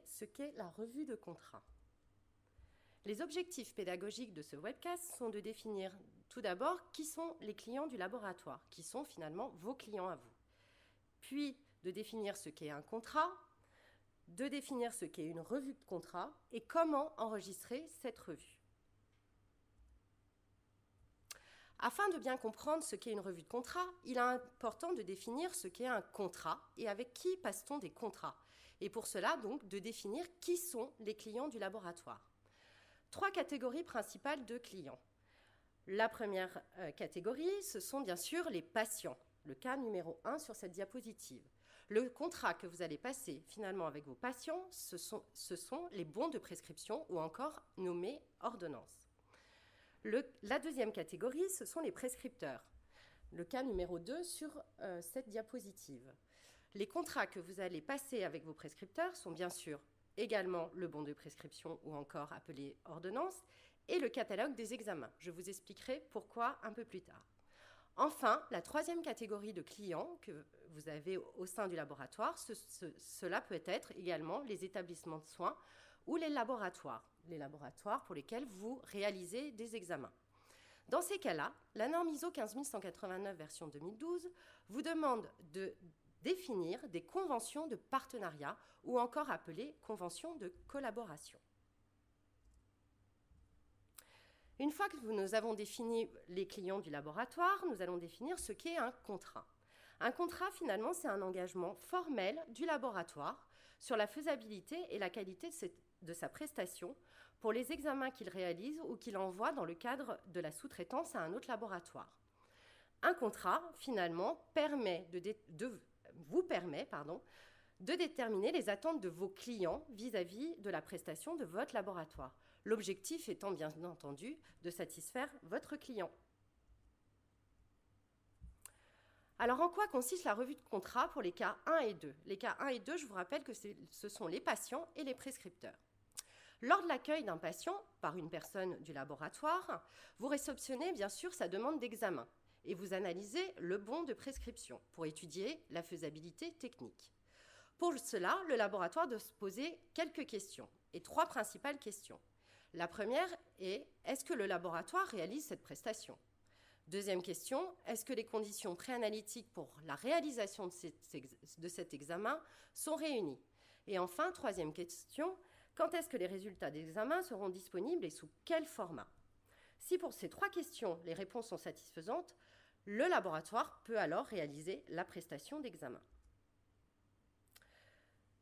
ce qu'est la revue de contrat. Les objectifs pédagogiques de ce webcast sont de définir tout d'abord qui sont les clients du laboratoire, qui sont finalement vos clients à vous. Puis de définir ce qu'est un contrat, de définir ce qu'est une revue de contrat et comment enregistrer cette revue. Afin de bien comprendre ce qu'est une revue de contrat, il est important de définir ce qu'est un contrat et avec qui passe-t-on des contrats. Et pour cela, donc, de définir qui sont les clients du laboratoire. 3 catégories principales de clients. La première catégorie, ce sont bien sûr les patients, le cas numéro 1 sur cette diapositive. Le contrat que vous allez passer finalement avec vos patients, ce sont les bons de prescription ou encore nommés ordonnances. La deuxième catégorie, ce sont les prescripteurs. Le cas numéro 2 sur cette diapositive. Les contrats que vous allez passer avec vos prescripteurs sont bien sûr également le bon de prescription ou encore appelé ordonnance et le catalogue des examens. Je vous expliquerai pourquoi un peu plus tard. Enfin, la troisième catégorie de clients que vous avez au sein du laboratoire, cela peut être également les établissements de soins ou les laboratoires pour lesquels vous réalisez des examens. Dans ces cas-là, la norme ISO 15189 version 2012 vous demande de définir des conventions de partenariat ou encore appelées conventions de collaboration. Une fois que nous avons défini les clients du laboratoire, nous allons définir ce qu'est un contrat. Un contrat, finalement, c'est un engagement formel du laboratoire sur la faisabilité et la qualité de sa prestation pour les examens qu'il réalise ou qu'il envoie dans le cadre de la sous-traitance à un autre laboratoire. Un contrat, finalement, vous permet de déterminer les attentes de vos clients vis-à-vis de la prestation de votre laboratoire. L'objectif étant bien entendu de satisfaire votre client. Alors en quoi consiste la revue de contrat pour les cas 1 et 2 ? Les cas 1 et 2, je vous rappelle que ce sont les patients et les prescripteurs. Lors de l'accueil d'un patient par une personne du laboratoire, vous réceptionnez bien sûr sa demande d'examen et vous analysez le bon de prescription pour étudier la faisabilité technique. Pour cela, le laboratoire doit se poser quelques questions, et 3 principales questions. La première est, est-ce que le laboratoire réalise cette prestation ? Deuxième question, est-ce que les conditions préanalytiques pour la réalisation de cet examen sont réunies ? Et enfin, troisième question, quand est-ce que les résultats d'examen seront disponibles et sous quel format ? Si pour ces 3 questions, les réponses sont satisfaisantes, le laboratoire peut alors réaliser la prestation d'examen.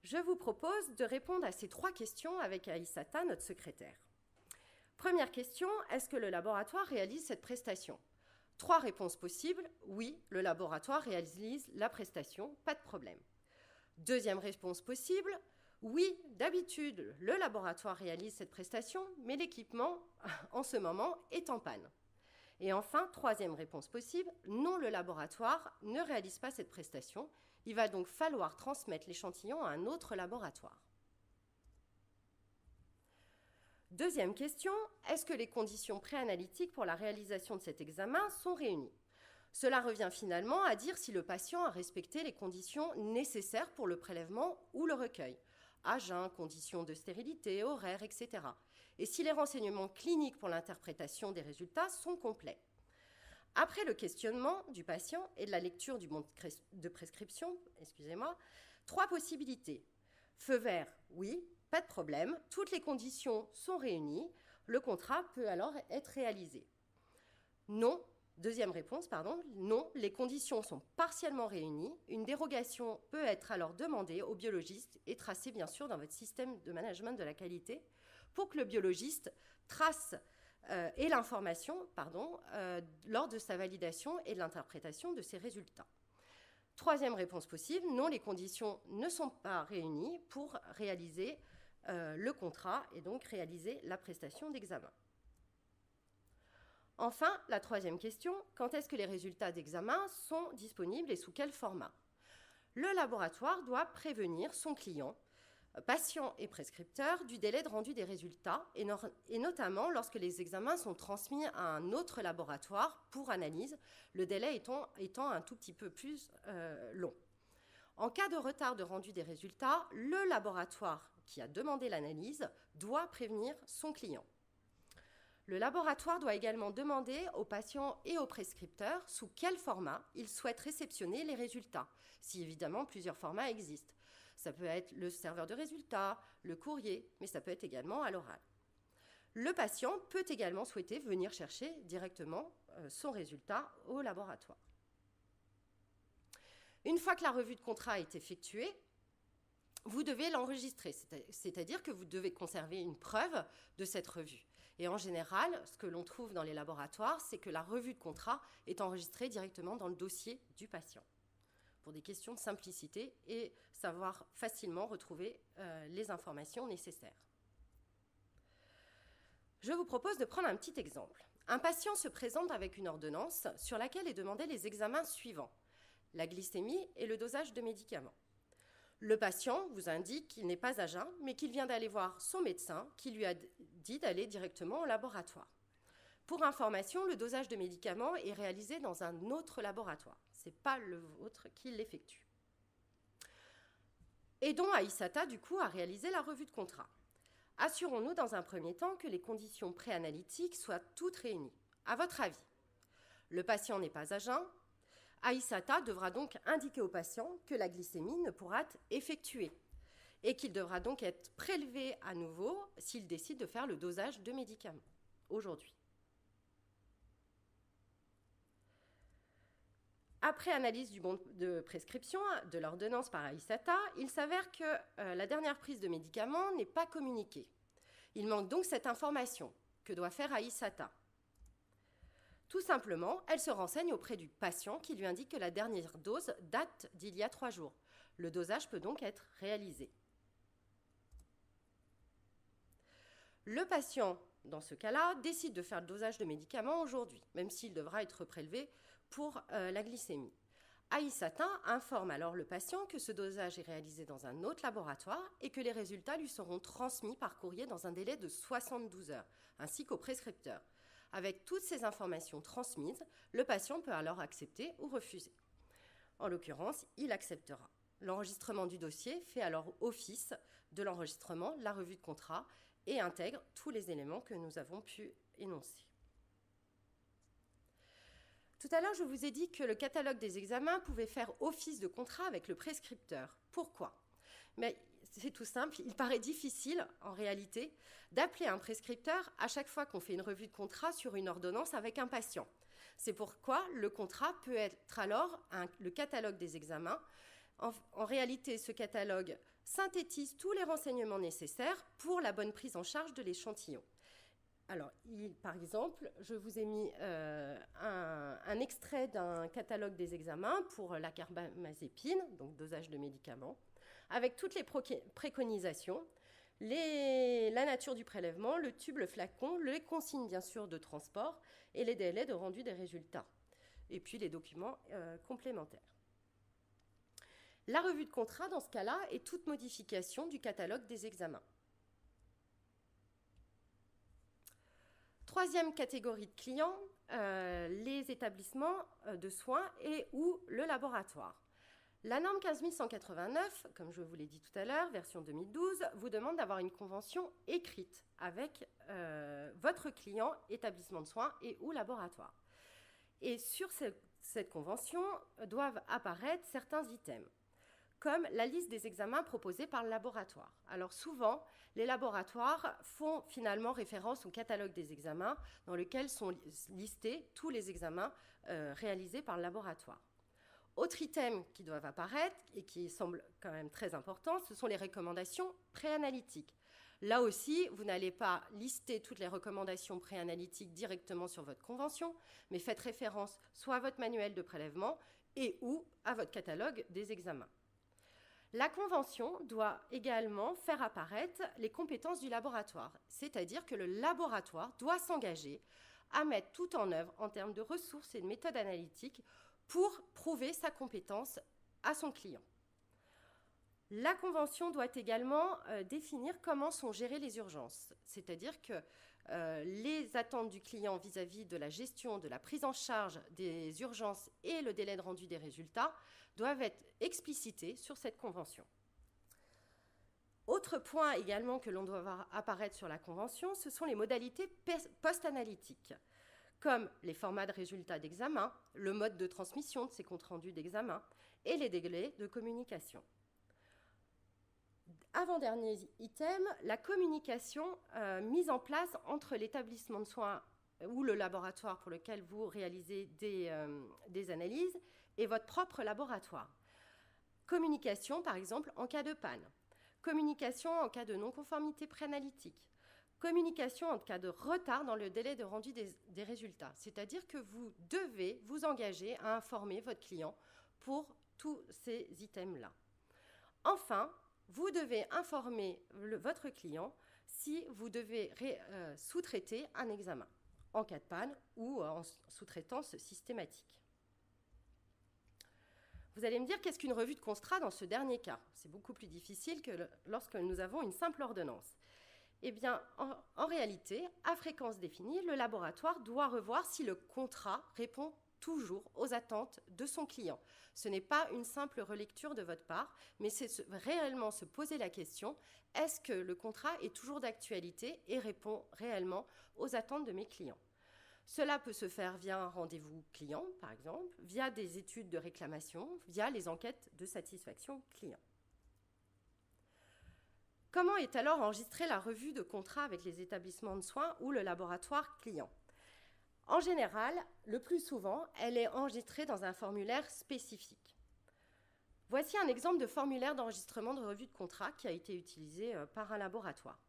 Je vous propose de répondre à ces 3 questions avec Aïssata, notre secrétaire. Première question, est-ce que le laboratoire réalise cette prestation ? 3 réponses possibles, oui, le laboratoire réalise la prestation, pas de problème. Deuxième réponse possible, oui, d'habitude, le laboratoire réalise cette prestation, mais l'équipement, en ce moment, est en panne. Et enfin, troisième réponse possible, non, le laboratoire ne réalise pas cette prestation. Il va donc falloir transmettre l'échantillon à un autre laboratoire. Deuxième question, est-ce que les conditions préanalytiques pour la réalisation de cet examen sont réunies ? Cela revient finalement à dire si le patient a respecté les conditions nécessaires pour le prélèvement ou le recueil. À jeun, conditions de stérilité, horaires, etc. Et si les renseignements cliniques pour l'interprétation des résultats sont complets. Après le questionnement du patient et de la lecture du bon de prescription, 3 possibilités. Feu vert, oui, pas de problème, toutes les conditions sont réunies, le contrat peut alors être réalisé. Non, deuxième réponse, non, les conditions sont partiellement réunies, une dérogation peut être alors demandée au biologiste et tracée bien sûr dans votre système de management de la qualité pour que le biologiste trace et l'information lors de sa validation et de l'interprétation de ses résultats. Troisième réponse possible, non, les conditions ne sont pas réunies pour réaliser le contrat et donc réaliser la prestation d'examen. Enfin, la troisième question, quand est-ce que les résultats d'examen sont disponibles et sous quel format ? Le laboratoire doit prévenir son client, patient et prescripteur, du délai de rendu des résultats, et notamment lorsque les examens sont transmis à un autre laboratoire pour analyse, le délai étant un tout petit peu plus long. En cas de retard de rendu des résultats, le laboratoire qui a demandé l'analyse doit prévenir son client. Le laboratoire doit également demander aux patients et aux prescripteurs sous quel format ils souhaitent réceptionner les résultats, si évidemment plusieurs formats existent. Ça peut être le serveur de résultats, le courrier, mais ça peut être également à l'oral. Le patient peut également souhaiter venir chercher directement son résultat au laboratoire. Une fois que la revue de contrat est effectuée, vous devez l'enregistrer, c'est-à-dire que vous devez conserver une preuve de cette revue. Et en général, ce que l'on trouve dans les laboratoires, c'est que la revue de contrat est enregistrée directement dans le dossier du patient, pour des questions de simplicité et savoir facilement retrouver les informations nécessaires. Je vous propose de prendre un petit exemple. Un patient se présente avec une ordonnance sur laquelle est demandé les examens suivants: la glycémie et le dosage de médicaments. Le patient vous indique qu'il n'est pas à jeun, mais qu'il vient d'aller voir son médecin qui lui a dit d'aller directement au laboratoire. Pour information, le dosage de médicaments est réalisé dans un autre laboratoire. Ce n'est pas le vôtre qui l'effectue. Aidons Aïssata, du coup, à réaliser la revue de contrat. Assurons-nous dans un premier temps que les conditions préanalytiques soient toutes réunies. À votre avis, le patient n'est pas à jeun. Aïssata devra donc indiquer au patient que la glycémie ne pourra être effectuée et qu'il devra donc être prélevé à nouveau s'il décide de faire le dosage de médicaments aujourd'hui. Après analyse du bon de prescription de l'ordonnance par Aïssata, il s'avère que la dernière prise de médicaments n'est pas communiquée. Il manque donc cette information. Que doit faire Aïssata ? Tout simplement, elle se renseigne auprès du patient qui lui indique que la dernière dose date d'il y a 3 jours. Le dosage peut donc être réalisé. Le patient, dans ce cas-là, décide de faire le dosage de médicaments aujourd'hui, même s'il devra être prélevé pour la glycémie. Aïssata informe alors le patient que ce dosage est réalisé dans un autre laboratoire et que les résultats lui seront transmis par courrier dans un délai de 72 heures, ainsi qu'au prescripteur. Avec toutes ces informations transmises, le patient peut alors accepter ou refuser. En l'occurrence, il acceptera. L'enregistrement du dossier fait alors office de l'enregistrement, la revue de contrat, et intègre tous les éléments que nous avons pu énoncer. Tout à l'heure, je vous ai dit que le catalogue des examens pouvait faire office de contrat avec le prescripteur. Pourquoi ? Mais c'est tout simple, il paraît difficile, en réalité, d'appeler un prescripteur à chaque fois qu'on fait une revue de contrat sur une ordonnance avec un patient. C'est pourquoi le contrat peut être alors le catalogue des examens. En réalité, ce catalogue synthétise tous les renseignements nécessaires pour la bonne prise en charge de l'échantillon. Alors, par exemple, je vous ai mis un extrait d'un catalogue des examens pour la carbamazépine, donc dosage de médicaments, avec toutes les préconisations, la nature du prélèvement, le tube, le flacon, les consignes bien sûr de transport et les délais de rendu des résultats, et puis les documents complémentaires. La revue de contrat, dans ce cas-là, est toute modification du catalogue des examens. Troisième catégorie de clients, les établissements de soins et ou le laboratoire. La norme 15189, comme je vous l'ai dit tout à l'heure, version 2012, vous demande d'avoir une convention écrite avec votre client, établissement de soins et ou laboratoire. Et sur cette convention doivent apparaître certains items, comme la liste des examens proposés par le laboratoire. Alors souvent, les laboratoires font finalement référence au catalogue des examens dans lequel sont listés tous les examens réalisés par le laboratoire. Autre item qui doivent apparaître et qui semble quand même très important, ce sont les recommandations préanalytiques. Là aussi, vous n'allez pas lister toutes les recommandations préanalytiques directement sur votre convention, mais faites référence soit à votre manuel de prélèvement et ou à votre catalogue des examens. La convention doit également faire apparaître les compétences du laboratoire, c'est-à-dire que le laboratoire doit s'engager à mettre tout en œuvre en termes de ressources et de méthodes analytiques pour prouver sa compétence à son client. La convention doit également définir comment sont gérées les urgences, c'est-à-dire que les attentes du client vis-à-vis de la gestion, de la prise en charge des urgences et le délai de rendu des résultats doivent être explicitées sur cette convention. Autre point également que l'on doit voir apparaître sur la convention, ce sont les modalités post-analytiques, comme les formats de résultats d'examen, le mode de transmission de ces comptes rendus d'examen et les délais de communication. Avant-dernier item, la communication mise en place entre l'établissement de soins ou le laboratoire pour lequel vous réalisez des analyses et votre propre laboratoire. Communication, par exemple, en cas de panne. Communication en cas de non-conformité préanalytique. Communication en cas de retard dans le délai de rendu des résultats. C'est-à-dire que vous devez vous engager à informer votre client pour tous ces items-là. Enfin, vous devez informer votre client si vous devez sous-traiter un examen en cas de panne ou en sous-traitance systématique. Vous allez me dire, qu'est-ce qu'une revue de contrat dans ce dernier cas? C'est beaucoup plus difficile que lorsque nous avons une simple ordonnance. Eh bien, en réalité, à fréquence définie, le laboratoire doit revoir si le contrat répond toujours aux attentes de son client. Ce n'est pas une simple relecture de votre part, mais c'est réellement se poser la question, est-ce que le contrat est toujours d'actualité et répond réellement aux attentes de mes clients? Cela peut se faire via un rendez-vous client, par exemple, via des études de réclamation, via les enquêtes de satisfaction client. Comment est alors enregistrée la revue de contrat avec les établissements de soins ou le laboratoire client? En général, le plus souvent, elle est enregistrée dans un formulaire spécifique. Voici un exemple de formulaire d'enregistrement de revue de contrat qui a été utilisé par un laboratoire.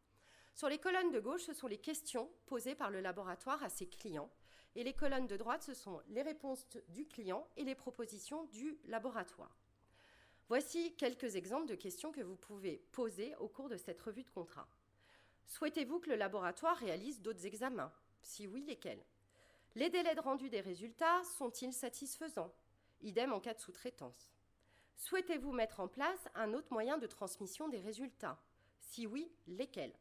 Sur les colonnes de gauche, ce sont les questions posées par le laboratoire à ses clients, et les colonnes de droite, ce sont les réponses du client et les propositions du laboratoire. Voici quelques exemples de questions que vous pouvez poser au cours de cette revue de contrat. Souhaitez-vous que le laboratoire réalise d'autres examens? Si oui, lesquels? Les délais de rendu des résultats sont-ils satisfaisants? Idem en cas de sous-traitance. Souhaitez-vous mettre en place un autre moyen de transmission des résultats? Si oui, lesquels?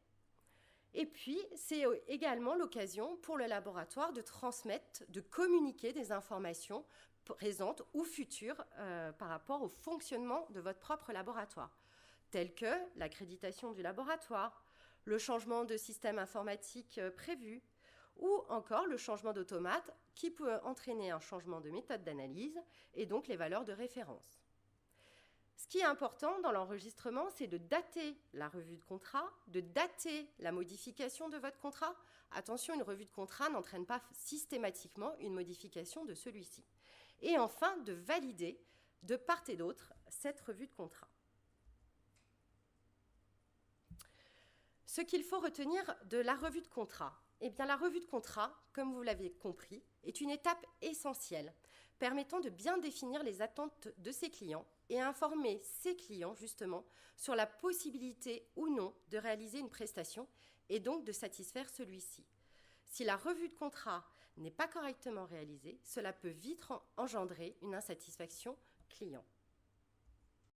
Et puis, c'est également l'occasion pour le laboratoire de transmettre, de communiquer des informations présentes ou futures par rapport au fonctionnement de votre propre laboratoire, telles que l'accréditation du laboratoire, le changement de système informatique prévu, ou encore le changement d'automate qui peut entraîner un changement de méthode d'analyse et donc les valeurs de référence. Ce qui est important dans l'enregistrement, c'est de dater la revue de contrat, de dater la modification de votre contrat. Attention, une revue de contrat n'entraîne pas systématiquement une modification de celui-ci. Et enfin, de valider de part et d'autre cette revue de contrat. Ce qu'il faut retenir de la revue de contrat, eh bien la revue de contrat, comme vous l'avez compris, est une étape essentielle permettant de bien définir les attentes de ses clients et informer ses clients justement sur la possibilité ou non de réaliser une prestation et donc de satisfaire celui-ci. Si la revue de contrat n'est pas correctement réalisée, cela peut vite engendrer une insatisfaction client.